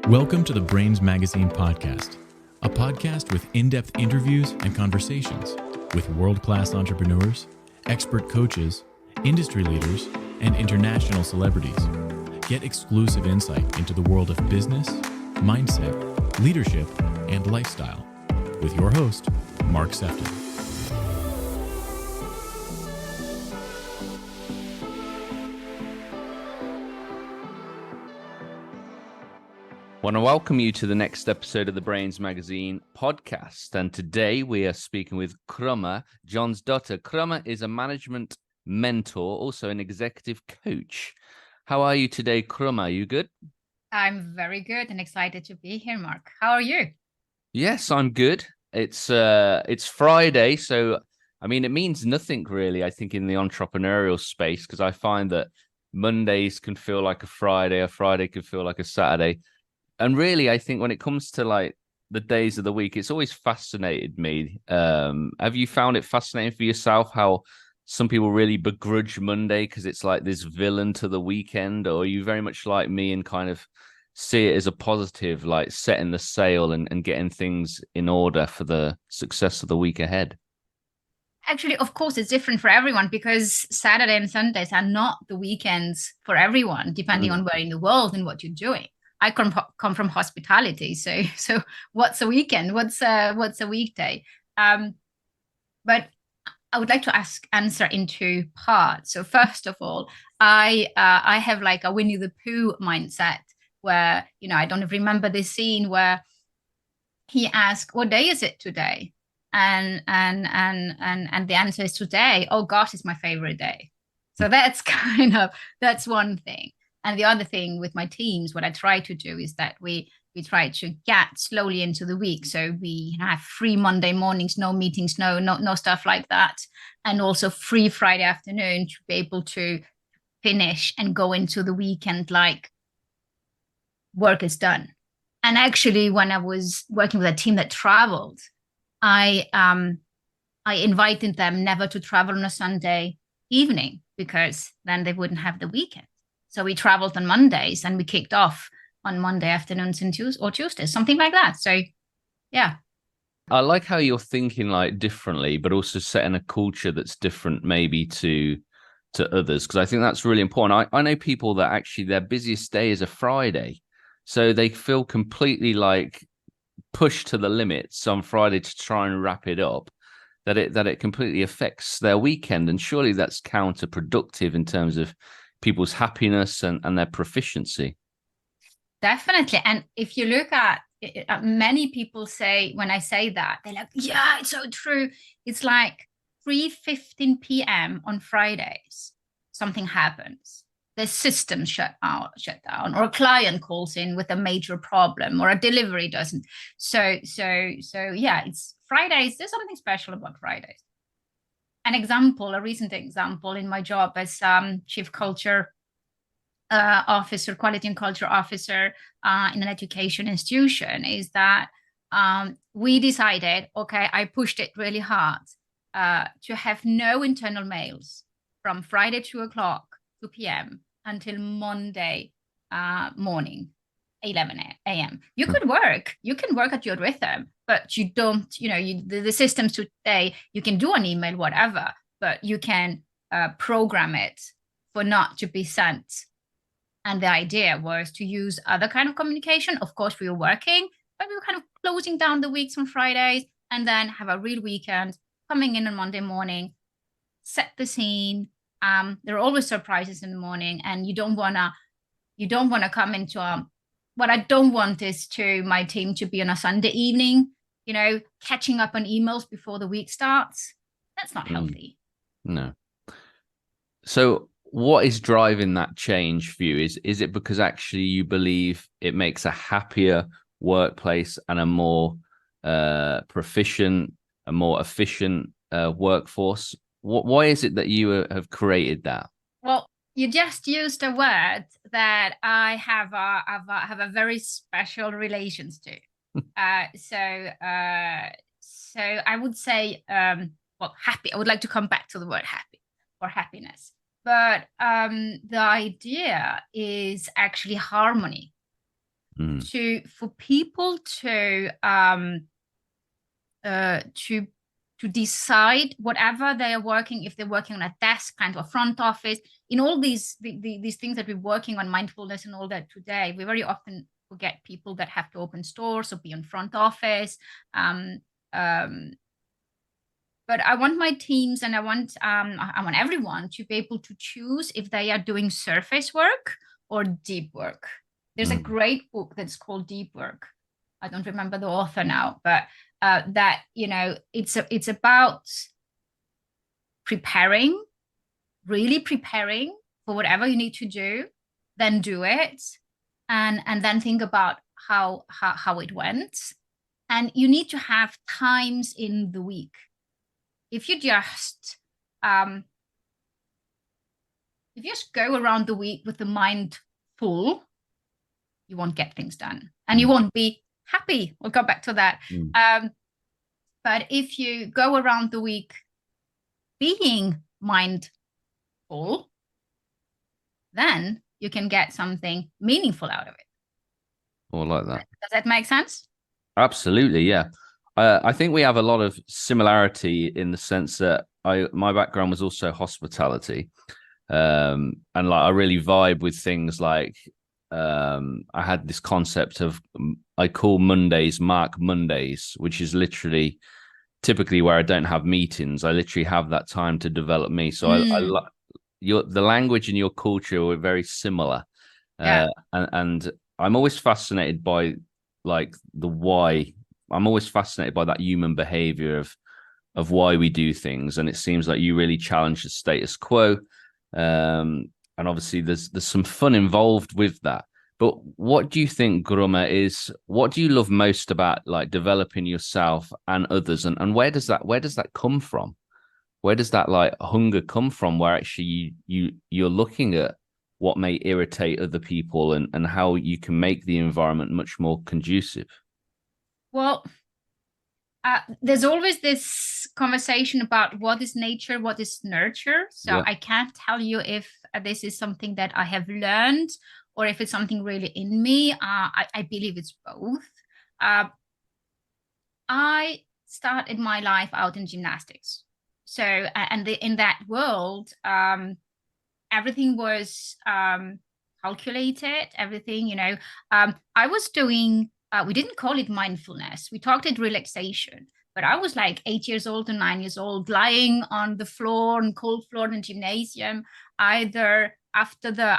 Welcome to the Brainz Magazine podcast, a podcast with in-depth interviews and conversations with world-class entrepreneurs, expert coaches, industry leaders, and international celebrities. Get exclusive insight into the world of business, mindset, leadership, and lifestyle with your host, Mark Sefton. I want to welcome you to the next episode of the Brainz Magazine podcast. And today we are speaking with Krumma Jonsdottir. Krumma is a management mentor, also an executive coach. How are you today, Krumma? Are you good? I'm very good and excited to be here, Mark. How are you? Yes, I'm good. It's Friday, so I mean it means nothing really, I think, in the entrepreneurial space, because I find that Mondays can feel like a Friday can feel like a Saturday. And really, I think when it comes to like the days of the week, it's always fascinated me. Have you found it fascinating for yourself how some people really begrudge Monday because it's like this villain to the weekend? Or are you very much like me and kind of see it as a positive, like setting the sail and getting things in order for the success of the week ahead? Actually, of course, it's different for everyone because Saturday and Sundays are not the weekends for everyone, depending on where in the world and what you're doing. I come from hospitality, so what's a weekend? What's a weekday? But I would like to answer in two parts. So first of all, I have like a Winnie the Pooh mindset where, I don't remember this scene where he asked, "What day is it today?" And the answer is today. Oh gosh, it's my favorite day. So that's one thing. And the other thing with my teams, what I try to do is that we try to get slowly into the week. So we have free Monday mornings, no meetings, no stuff like that. And also free Friday afternoon to be able to finish and go into the weekend like work is done. And actually, when I was working with a team that traveled, I invited them never to travel on a Sunday evening because then they wouldn't have the weekend. So we traveled on Mondays and we kicked off on Monday afternoons and Tuesdays, something like that. So, yeah. I like how you're thinking like differently, but also setting a culture that's different maybe to others, because I think that's really important. I know people that actually their busiest day is a Friday. So they feel completely like pushed to the limits on Friday to try and wrap it up, that it completely affects their weekend. And surely that's counterproductive in terms of people's happiness and their proficiency. Definitely. And if you look at many people say, when I say that, they're like, yeah, it's so true. It's like 3:15 p.m. on Fridays, something happens. The system shut down, or a client calls in with a major problem, or a delivery doesn't. So yeah, it's Fridays. There's something special about Fridays. A recent example in my job as chief culture officer, quality and culture officer in an education institution is that we decided, okay, I pushed it really hard to have no internal mails from Friday 2 p.m. until Monday morning, 11 a.m. You can work at your rhythm, but you don't, the systems today, you can do an email, whatever, but you can program it for not to be sent. And the idea was to use other kind of communication. Of course, we were working, but we were kind of closing down the weeks on Fridays and then have a real weekend, coming in on Monday morning, set the scene. There are always surprises in the morning, and you don't wanna come into what I don't want is to my team to be on a Sunday evening, catching up on emails before the week starts. That's not healthy. No. So what is driving that change for you? Is it because actually you believe it makes a happier workplace and a more proficient, a more efficient workforce? Why is it that you have created that? Well, you just used a word that I have a very special relations to. So I would say, happy. I would like to come back to the word happy or happiness. But the idea is actually harmony. for people to decide whatever they are working, if they're working on a desk, kind of a front office, in all these things that we're working on, mindfulness and all that today, we very often forget people that have to open stores or be on front office. But I want my teams and I want everyone to be able to choose if they are doing surface work or deep work. There's a great book that's called Deep Work. I don't remember the author now, but that, you know, it's about preparing, really preparing for whatever you need to do, then do it, and then think about how it went. And you need to have times in the week. If you just go around the week with the mind full, you won't get things done and you won't be happy. We'll go back to that. But if you go around the week being mindful, then you can get something meaningful out of it. Oh, I like that. Does that make sense? Absolutely, yeah. I think we have a lot of similarity in the sense that my background was also hospitality, and like I really vibe with things like I had this concept of I call Mondays Mark Mondays, which is literally typically where I don't have meetings. I literally have that time to develop me. So I the language and your culture were very similar, and I'm always fascinated by like the why. I'm always fascinated by that human behavior of why we do things, and it seems like you really challenge the status quo. And obviously, there's some fun involved with that. But what do you think, Krumma, is what do you love most about like developing yourself and others, and where does that come from? Where does that like hunger come from? Where actually you're looking at what may irritate other people and how you can make the environment much more conducive? Well, there's always this conversation about what is nature, what is nurture. So I can't tell you if this is something that I have learned or if it's something really in me. I believe it's both. I started my life out in gymnastics. So, and in that world, everything was calculated, everything, you know. I was doing... we didn't call it mindfulness. We talked it relaxation. But I was like 8 years old and 9 years old, lying on the floor, and cold floor in the gymnasium, either after the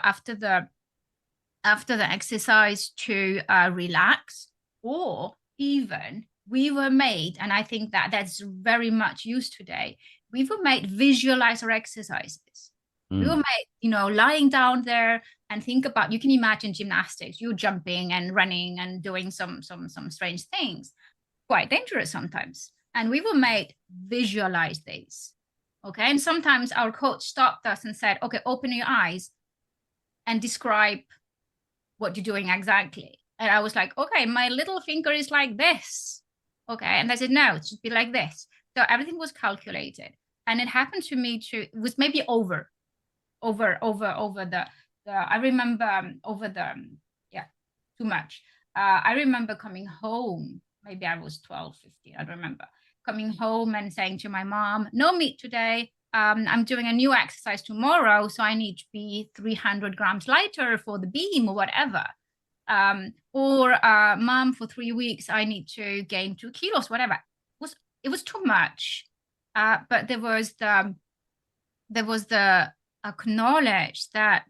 exercise to relax, or even we were made, and I think that's very much used today. We were made visualize our exercises. We were made, you know, lying down there and think about, you can imagine gymnastics, you're jumping and running and doing some strange things, quite dangerous sometimes. And we were made visualize these. Okay. And sometimes our coach stopped us and said, okay, open your eyes and describe what you're doing exactly. And I was like, okay, my little finger is like this. Okay. And I said, no, it should be like this. So everything was calculated. And it happened to me too. It was maybe over the I remember too much. I remember coming home, maybe I was 12, 15, I remember coming home and saying to my mom, no meat today, I'm doing a new exercise tomorrow, so I need to be 300 grams lighter for the beam or whatever. Or mom, for 3 weeks I need to gain 2 kilos, whatever. It was too much. But there was the acknowledge that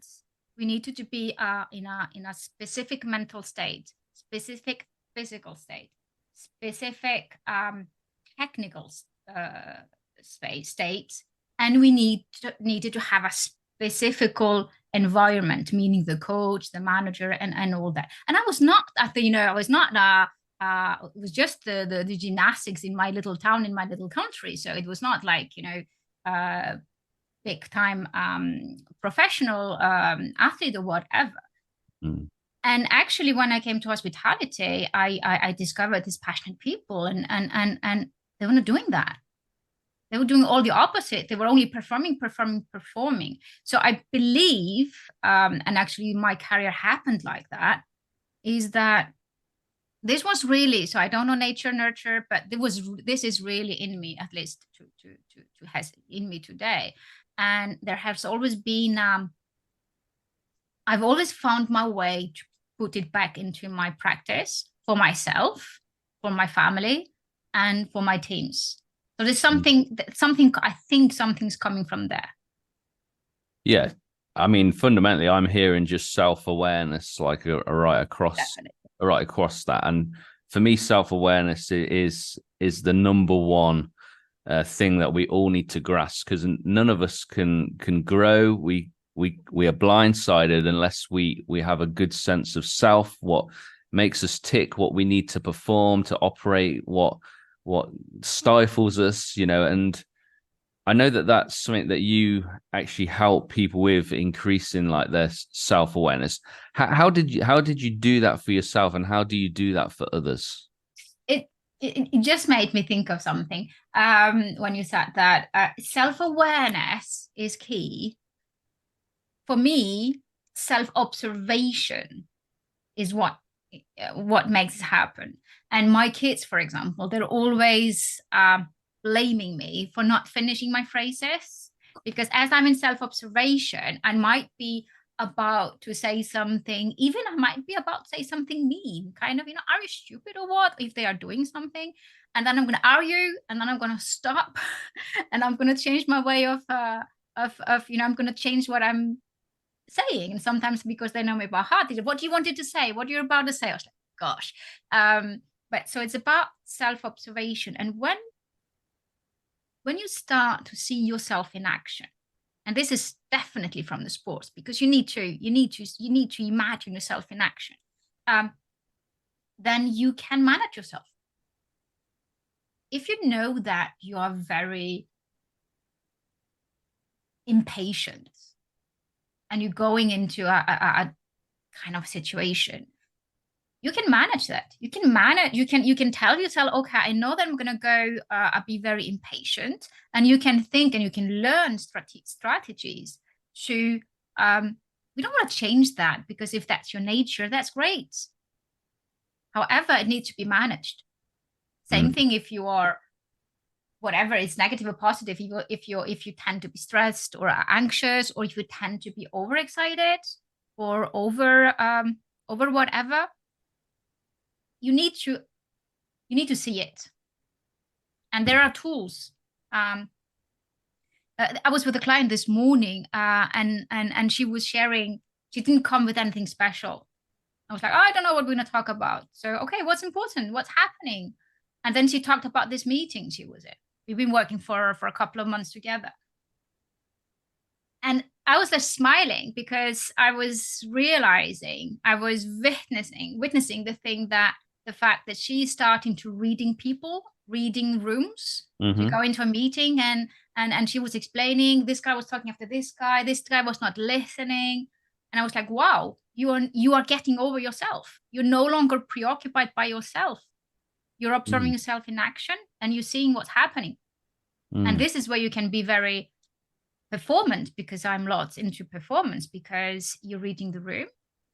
we needed to be in a specific mental state, specific physical state, specific technical state, and we needed to have a specific environment, meaning the coach, the manager, and all that. And I was not at the, I was not it was just the gymnastics in my little town, in my little country. So it was not like, big time professional athlete or whatever. And actually, when I came to hospitality, I discovered these passionate people, and they were not doing that. They were doing all the opposite. They were only performing. So I believe, and actually my career happened like that, is that this was really, so I don't know nature nurture, but this is really in me, at least to has in me today. And there has always been I've always found my way to put it back into my practice for myself, for my family, and for my teams. So there's something I think something's coming from there. Yeah, I mean, fundamentally, I'm hearing just self-awareness, like a right across that. And for me, self-awareness is the number one thing that we all need to grasp, because none of us can grow. We are blindsided unless we have a good sense of self, what makes us tick, what we need to perform to operate, what stifles us, and I know that that's something that you actually help people with, increasing like their self-awareness. How did you do that for yourself, and how do you do that for others? It just made me think of something when you said that self-awareness is key. For me, self-observation is what makes it happen. And my kids, for example, they're always blaming me for not finishing my phrases, because as I'm in self-observation, I might be about to say something, even I might be about to say something mean, kind of, are you stupid or what, if they are doing something, and then I'm going to argue, and then I'm going to stop and I'm going to change my way of I'm going to change what I'm saying. And sometimes, because they know me by heart, what do you wanted to say, what you're about to say, I was like, gosh. But so it's about self-observation. And when you start to see yourself in action, and this is definitely from the sports, because you need to imagine yourself in action, then you can manage yourself. If you know that you are very impatient and you're going into a kind of situation, you can manage that. You can tell yourself, okay, I know that I'm going to go, I'll be very impatient. And you can think and you can learn strategies to, we don't want to change that, because if that's your nature, that's great. However, it needs to be managed. Same thing if you are, whatever is negative or positive, if you tend to be stressed or anxious, or if you tend to be overexcited or over whatever, you need to see it. And there are tools. I was with a client this morning, and she was sharing, she didn't come with anything special. I was like, I don't know what we're going to talk about. So, okay, what's important? What's happening? And then she talked about this meeting she was in. We've been working for a couple of months together. And I was just smiling, because I was realizing, I was witnessing the fact that she's starting to reading rooms. To go into a meeting, and she was explaining, this guy was talking after this guy was not listening. And I was like, wow, you are getting over yourself. You're no longer preoccupied by yourself. You're observing yourself in action, and you're seeing what's happening. And this is where you can be very performant, because I'm lots into performance, because you're reading the room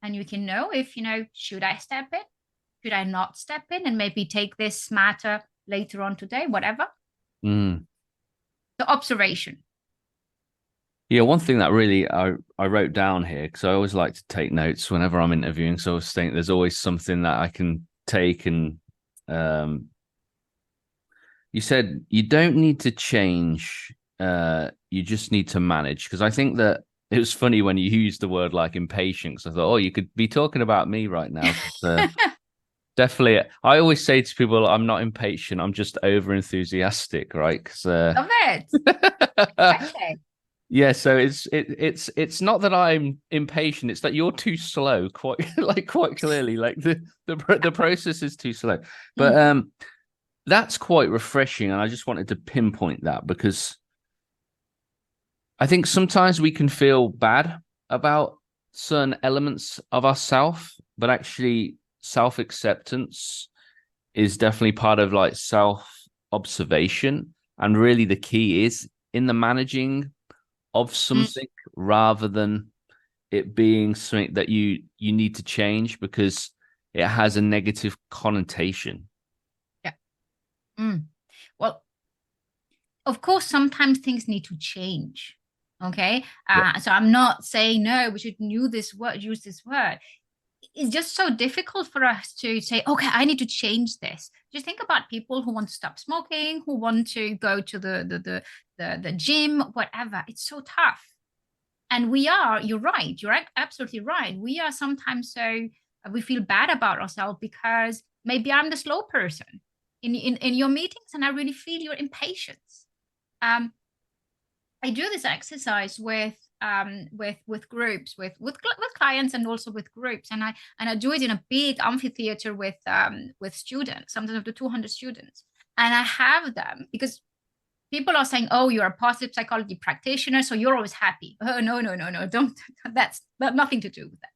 and you can know if, should I step in? Should I not step in and maybe take this matter later on today, whatever. The observation. Yeah, one thing that really I wrote down here, because I always like to take notes whenever I'm interviewing. So I was thinking there's always something that I can take. And you said you don't need to change, you just need to manage. Because I think that it was funny when you used the word like impatient, because I thought, oh, you could be talking about me right now. Definitely. I always say to people, I'm not impatient. I'm just over enthusiastic, right? Love it. Okay. Yeah. So it's not that I'm impatient. It's that you're too slow. Quite clearly, like the process is too slow. But that's quite refreshing, and I just wanted to pinpoint that, because I think sometimes we can feel bad about certain elements of ourselves, but actually self-acceptance is definitely part of like self-observation. And really the key is in the managing of something, rather than it being something that you need to change. Because it has a negative connotation. Yeah. Well, of course, sometimes things need to change. Okay. So I'm not saying no, we shouldn't use this word. It's just so difficult for us to say, okay, I need to change this. Just think about people who want to stop smoking, who want to go to the gym, whatever. It's so tough. And you're right. You're absolutely right. We are sometimes we feel bad about ourselves because maybe I'm the slow person in your meetings, and I really feel your impatience. I do this exercise with groups, with clients, and also with groups, and I do it in a big amphitheater with students, sometimes up to 200 students, and I have them because people are saying, "Oh, you're a positive psychology practitioner, so you're always happy." Oh, no, don't. That's nothing to do with that.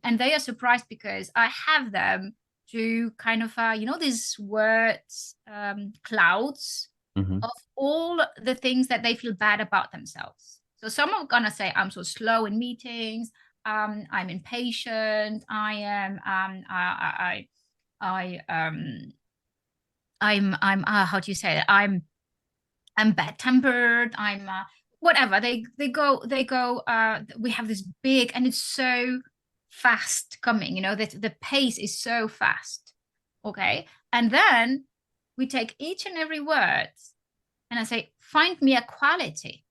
And they are surprised because I have them do kind of these words, clouds of all the things that they feel bad about themselves. So some are gonna say, "I'm so slow in meetings. I'm impatient. I'm how do you say it? I'm bad tempered. I'm whatever." They go. We have this big, and it's so fast coming. That the pace is so fast. Okay, and then we take each and every word. And I say, find me a quality.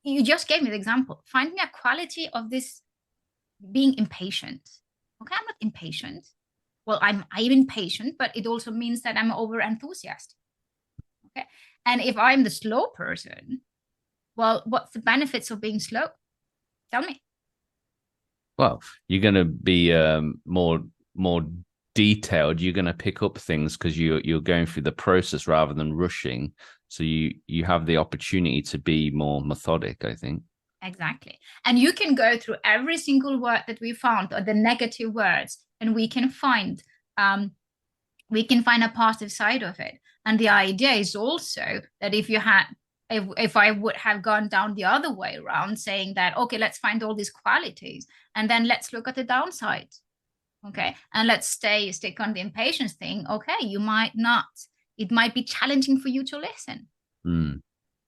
You just gave me the example. Find me a quality of this being impatient. Okay, I'm not impatient. Well, I'm impatient, but it also means that I'm over enthusiastic. Okay, and if I'm the slow person, well, what's the benefits of being slow? Tell me. Well, you're going to be more detailed. You're going to pick up things because you're going through the process rather than rushing. So you have the opportunity to be more methodic, I think. Exactly. And you can go through every single word that we found, or the negative words, and we can find a positive side of it. And the idea is also that if I would have gone down the other way around, saying that, okay, let's find all these qualities, and then let's look at the downside. Okay, and let's stick on the impatience thing. Okay, you might not. It might be challenging for you to listen.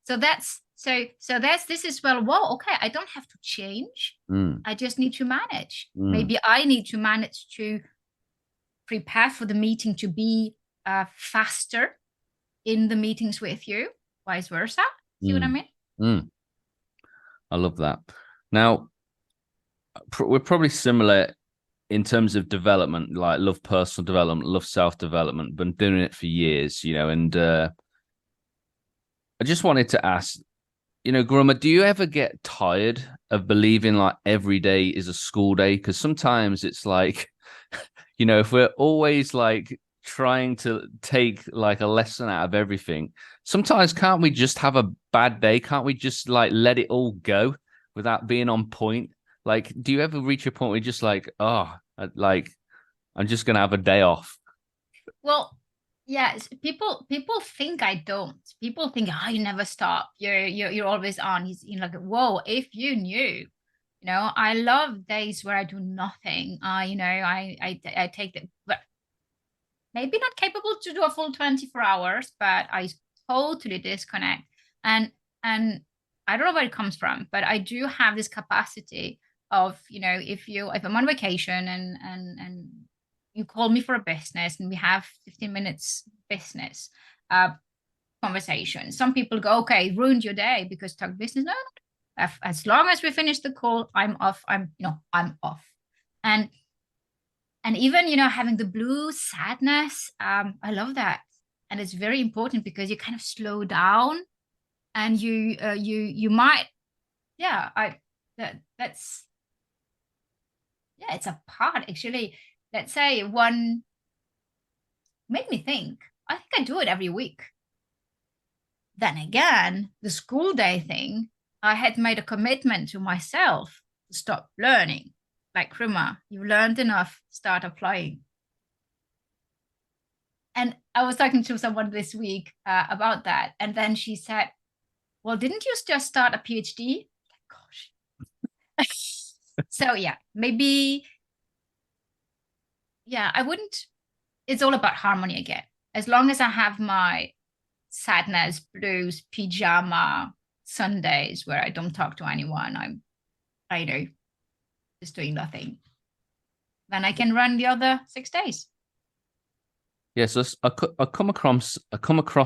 So that's this as well. Whoa, okay, I don't have to change. I just need to manage. Maybe I need to manage to prepare for the meeting to be faster in the meetings with you, vice versa. See what I mean? I love that. Now, we're probably similar in terms of development, like love personal development, love self-development, been doing it for years, and I just wanted to ask, Krumma, do you ever get tired of believing like every day is a school day? Because sometimes it's like, if we're always like trying to take like a lesson out of everything, sometimes can't we just have a bad day? Can't we just like let it all go without being on point? Like, do you ever reach a point where you're just like, oh, like, I'm just going to have a day off? Well, yeah, people think I don't. People think, oh, you never stop. You're always on. He's like, whoa, if you knew, I love days where I do nothing. I take the, but maybe not capable to do a full 24 hours, but I totally disconnect. And I don't know where it comes from, but I do have this capacity of, if I'm on vacation and you call me for a business and we have 15 minutes business conversation. Some people go, okay, ruined your day because talk business. No, as long as we finish the call, I'm off. I'm off. And even, having the blue sadness, I love that. And it's very important because you kind of slow down and you might, that's it's a part actually. Let's say one made me think, I think I do it every week. Then again, the school day thing, I had made a commitment to myself to stop learning. Like, Krumma, you've learned enough, start applying. And I was talking to someone this week about that. And then she said, well, didn't you just start a PhD? Gosh. So yeah, maybe Yeah, I wouldn't. It's all about harmony again. As long as I have my sadness, blues, pajama Sundays where I don't talk to anyone, I know, just doing nothing, then I can run the other 6 days. Yeah, so I come across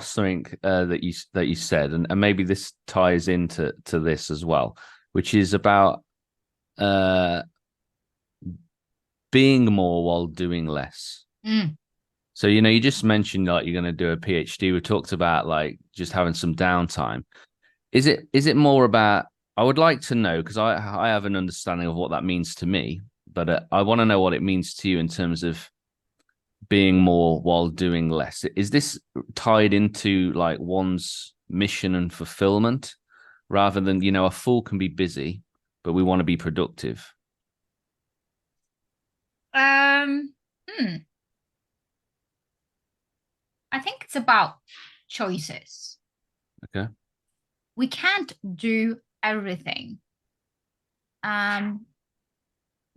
something that you said, and maybe this ties into this as well, which is about being more while doing less. So, you just mentioned like you're going to do a PhD. We talked about like just having some downtime. Is it more about, I would like to know, because I have an understanding of what that means to me, but I want to know what it means to you in terms of being more while doing less. Is this tied into like one's mission and fulfillment rather than, a fool can be busy, but we want to be productive? I think it's about choices. Okay. We can't do everything.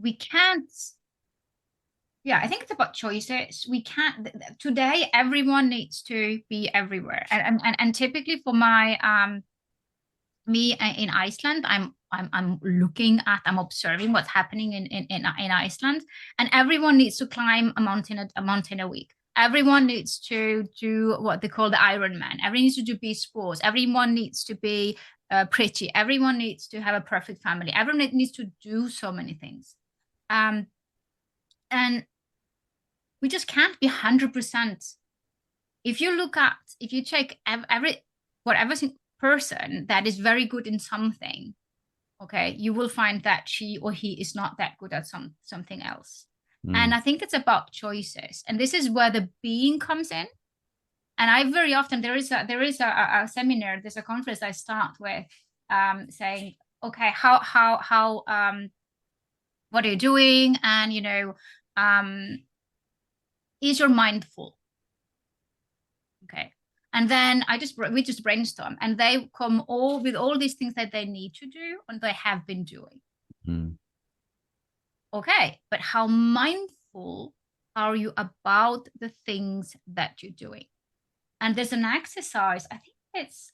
We can't. Yeah, I think it's about choices. We can't. Today, everyone needs to be everywhere, and typically for my me in Iceland, I'm looking at, I'm observing what's happening in Iceland, and everyone needs to climb a mountain a week. Everyone needs to do what they call the Ironman. Everyone needs to do beach sports. Everyone needs to be pretty. Everyone needs to have a perfect family. Everyone needs to do so many things. And we just can't be 100%. If you check whatever person that is very good in something, okay, you will find that she or he is not that good at something else. And I think it's about choices. And this is where the being comes in. And I very often, there is a seminar, there's a conference I start with saying, okay, how what are you doing? And, is your mind full? Okay. And then we just brainstorm, and they come with all these things that they need to do and they have been doing. Okay, but how mindful are you about the things that you're doing? And there's an exercise, I think it's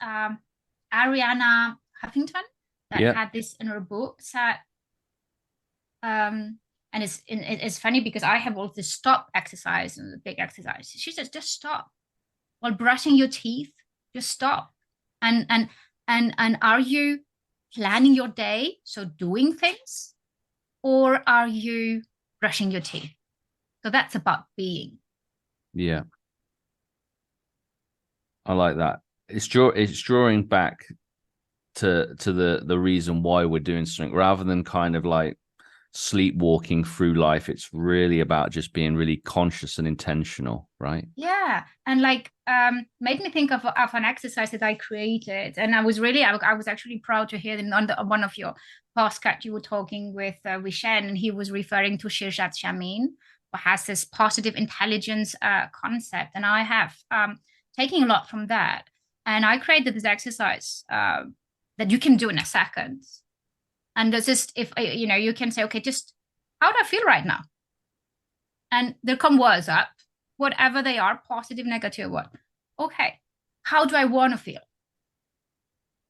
Ariana Huffington that had this in her book that and it's funny because I have all this stop exercise and the big exercise. She says just stop while brushing your teeth. Just stop, and are you planning your day, so doing things, or are you brushing your teeth? So that's about being. Yeah, I like that. It's drawing back to the reason why we're doing something rather than kind of like sleepwalking through life. It's really about just being really conscious and intentional, right? Yeah, and like made me think of an exercise that I created, and I was actually proud to hear them on one of your podcasts. You were talking with Shen, and he was referring to Shirzad Shamin, who has this positive intelligence concept, and I have taken a lot from that, and I created this exercise that you can do in a second. And there's just, if you can say, okay, just how do I feel right now? And there come words up, whatever they are, positive, negative, what? Okay, how do I want to feel?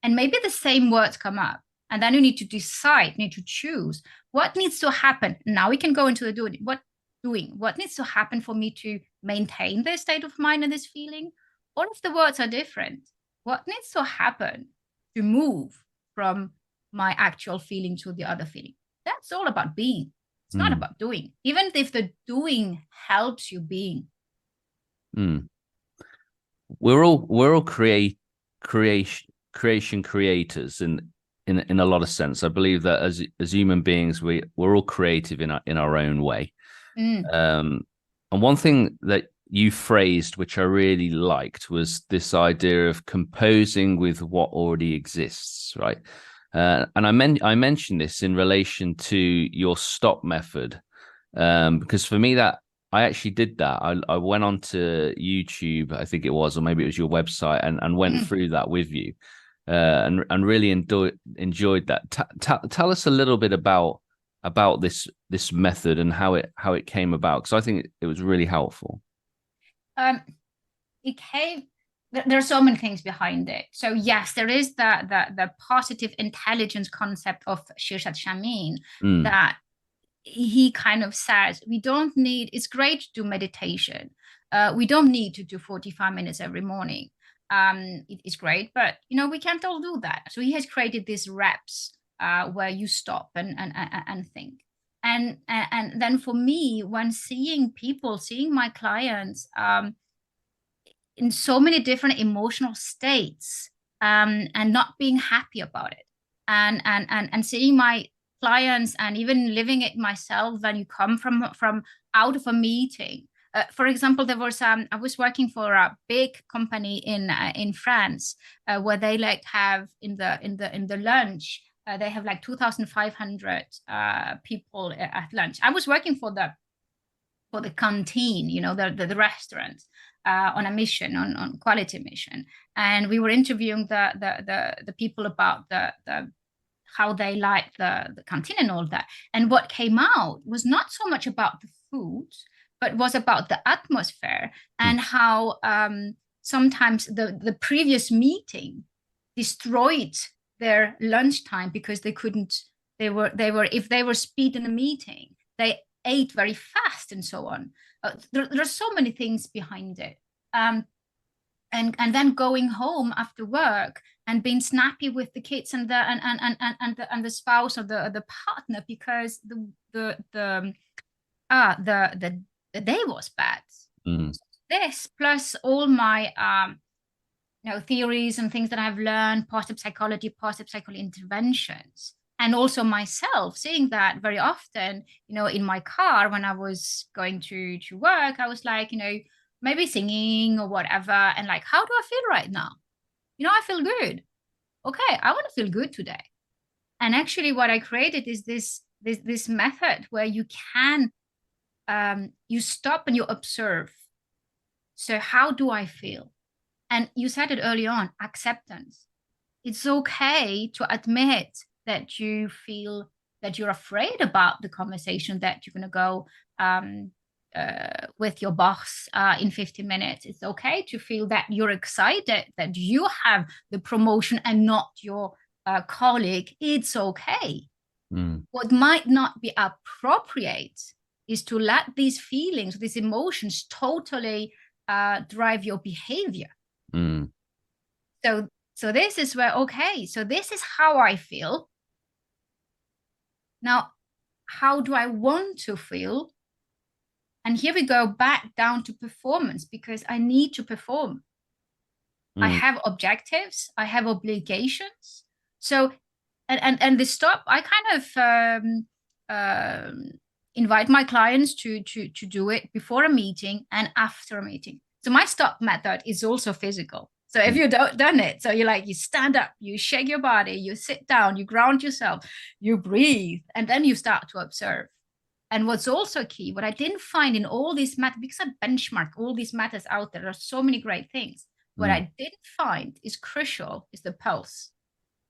And maybe the same words come up. And then you need to decide, need to choose what needs to happen. Now we can go into the doing. What needs to happen for me to maintain this state of mind and this feeling? All of the words are different. What needs to happen to move from my actual feeling to the other feeling? That's all about being. It's not about doing, even if the doing helps you being. We're all creation creators in a lot of sense. I believe that as human beings, we're all creative in our own way. And one thing that you phrased, which I really liked, was this idea of composing with what already exists, right? And I mentioned this in relation to your stop method, because for me that I actually did that. I went onto YouTube, I think it was, or maybe it was your website, and went through that with you, and really enjoyed that. Tell us a little bit about about this method and how it came about? Because I think it was really helpful. It came. There are so many things behind it. So yes, there is the positive intelligence concept of Shirshat Shamin that he kind of says we don't need. It's great to do meditation. We don't need to do 45 minutes every morning. It is great, but we can't all do that. So he has created these reps where you stop and think. And then for me, when seeing my clients in so many different emotional states and not being happy about it, and seeing my clients and even living it myself, when you come from out of a meeting. For example, there was I was working for a big company in France where they have in the lunch they have 2,500 people at lunch. I was working for the canteen, the restaurant, on a mission, on quality mission, and we were interviewing the people about the how they like the canteen and all that. And what came out was not so much about the food, but was about the atmosphere and how sometimes the previous meeting destroyed their lunchtime because they were if they were speed in a meeting, they ate very fast and so on. There are so many things behind it. And then going home after work and being snappy with the kids and the spouse or the partner because the day was bad. This plus all my theories and things that I've learned, positive psychology interventions, and also myself seeing that very often, in my car when I was going to work, I was maybe singing or whatever, and how do I feel right now? I feel good. Okay, I want to feel good today. And actually what I created is this method where you can you stop and you observe. So how do I feel? And you said it early on, acceptance. It's okay to admit that you feel that you're afraid about the conversation that you're going to go with your boss in 15 minutes. It's okay to feel that you're excited that you have the promotion and not your colleague. It's okay. What might not be appropriate is to let these feelings, these emotions totally drive your behavior. So this is where, okay, so this is how I feel. Now, how do I want to feel? And here we go back down to performance, because I need to perform. I have objectives, I have obligations. So, and the stop, I kind of invite my clients to do it before a meeting and after a meeting. So my stop method is also physical. So if you don't done it, so you stand up, you shake your body, you sit down, you ground yourself, you breathe, and then you start to observe. And what's also key, what I didn't find in all these methods, because I benchmarked all these methods out there, there are so many great things. What I didn't find is crucial is the pulse.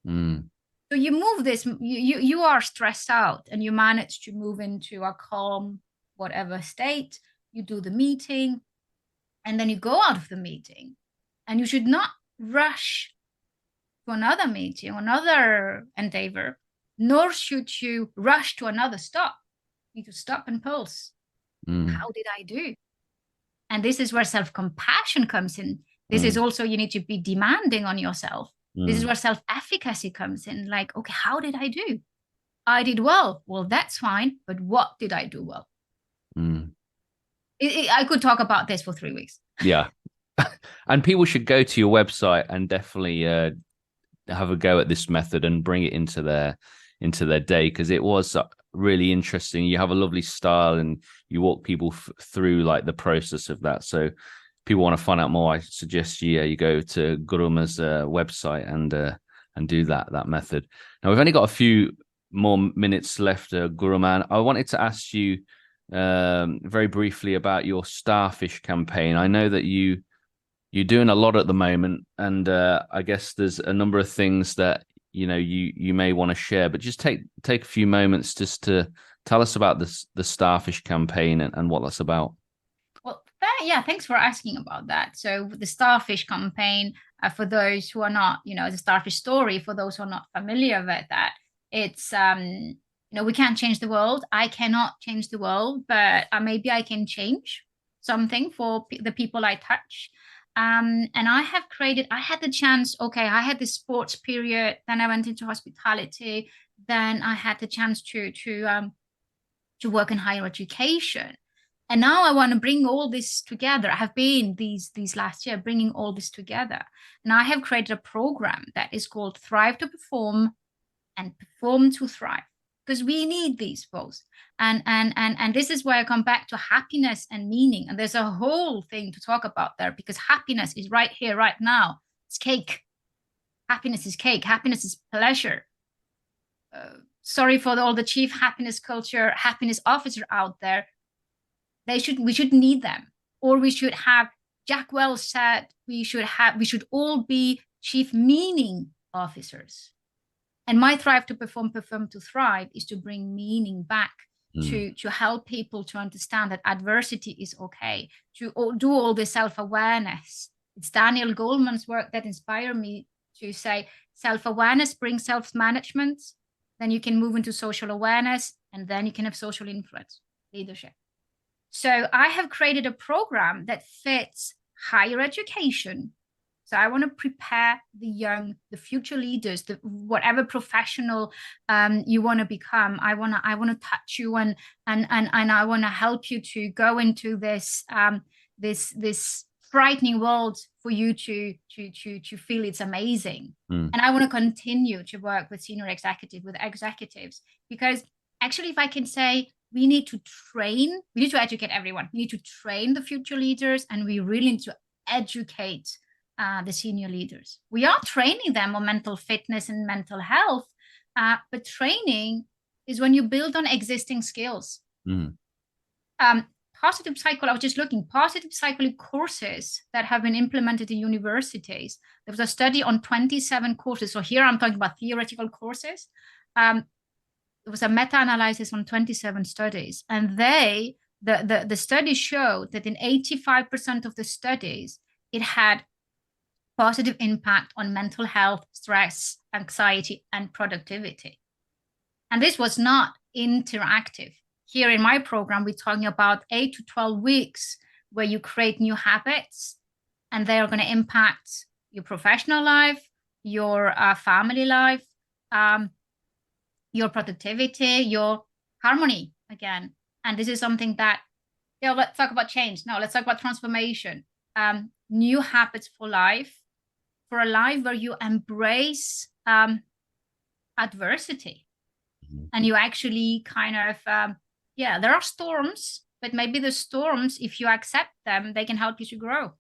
So you move this, you are stressed out and you manage to move into a calm, whatever state, you do the meeting, and then you go out of the meeting. And you should not rush to another meeting, another endeavor, nor should you rush to another stop. You need to stop and pulse. How did I do? And this is where self-compassion comes in. This is also, you need to be demanding on yourself. This is where self-efficacy comes in. Okay, how did I do? I did well. Well, that's fine. But what did I do well? I could talk about this for 3 weeks. Yeah. And people should go to your website and definitely have a go at this method and bring it into their day, because it was really interesting. You have a lovely style and you walk people through the process of that. So if people want to find out more, I suggest you go to Krumma's website and do that method. Now we've only got a few more minutes left, Krumma. I wanted to ask you very briefly about your starfish campaign. I know that you're doing a lot at the moment, and I guess there's a number of things that you may want to share, but just take a few moments just to tell us about the Starfish campaign and what that's about. Well, thanks for asking about that. So the Starfish campaign, for those who are not, the Starfish story, for those who are not familiar with that, it's, we can't change the world. I cannot change the world, but maybe I can change something for the people I touch. And I had the chance, I had this sports period, then I went into hospitality, then I had the chance to work in higher education. And now I want to bring all this together. I have been these last year bringing all this together. And I have created a program that is called Thrive to Perform and Perform to Thrive, because we need these both. And this is where I come back to happiness and meaning. And there's a whole thing to talk about there, because happiness is right here, right now. It's cake. Happiness is cake. Happiness is pleasure. Sorry for all the chief happiness officer out there. We should need them, or we should have. Jack Welch said we should all be chief meaning officers. And my Thrive to Perform to Thrive is to bring meaning back, to help people to understand that adversity is okay, to do all the self-awareness. It's Daniel Goleman's work that inspired me to say self-awareness brings self-management, then you can move into social awareness, and then you can have social influence, leadership. So I have created a program that fits higher education. So I want to prepare the future leaders, whatever professional you want to become. I want to touch you and I want to help you to go into this frightening world for you to feel it's amazing. And I want to continue to work with executives, because actually, if I can say, we need to educate everyone. We need to train the future leaders, and we really need to educate the senior leaders. We are training them on mental fitness and mental health, but training is when you build on existing skills. Positive psychology courses that have been implemented in universities. There was a study on 27 courses. So here I'm talking about theoretical courses. It was a meta-analysis on 27 studies, and the studies showed that in 85% of the studies, it had positive impact on mental health, stress, anxiety, and productivity. And this was not interactive. Here in my program, we're talking about 8 to 12 weeks where you create new habits, and they are going to impact your professional life, your family life, your productivity, your harmony again. And this is something that, let's talk about change. No, let's talk about transformation. New habits for life, for a life where you embrace adversity. And you actually kind of, there are storms, but maybe the storms, if you accept them, they can help you to grow.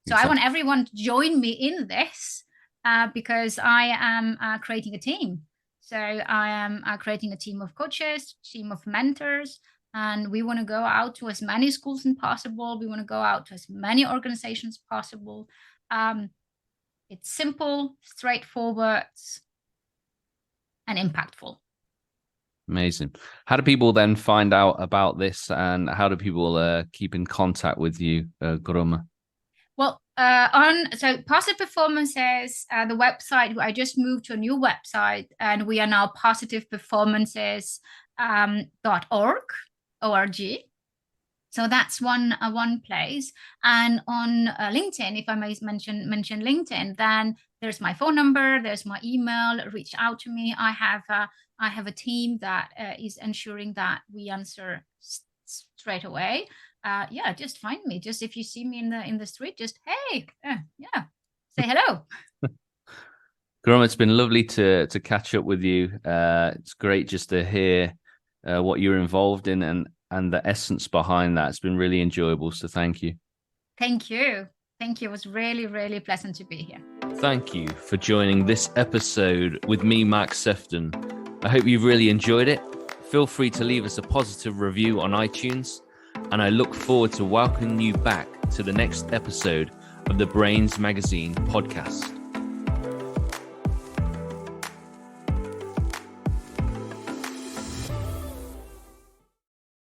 So I want everyone to join me in this, because I am creating a team. So I am creating a team of coaches, team of mentors, and we want to go out to as many schools as possible. We want to go out to as many organizations as possible. It's simple, straightforward, and impactful. Amazing. How do people then find out about this, and how do people keep in contact with you, Krumma? Well, so Positive Performances, the website, I just moved to a new website, and we are now positiveperformances.org. So that's one place. And on LinkedIn, if I may mention LinkedIn, then there's my phone number, there's my email. Reach out to me. I have a team that is ensuring that we answer straight away. Just find me. Just if you see me in the street, just hey, say hello. Krumma, it's been lovely to catch up with you. It's great just to hear what you're involved in and the essence behind that. It's been really enjoyable. So thank you. Thank you. It was really, really pleasant to be here. Thank you for joining this episode with me, Mark Sefton. I hope you've really enjoyed it. Feel free to leave us a positive review on iTunes, and I look forward to welcoming you back to the next episode of the Brainz Magazine podcast.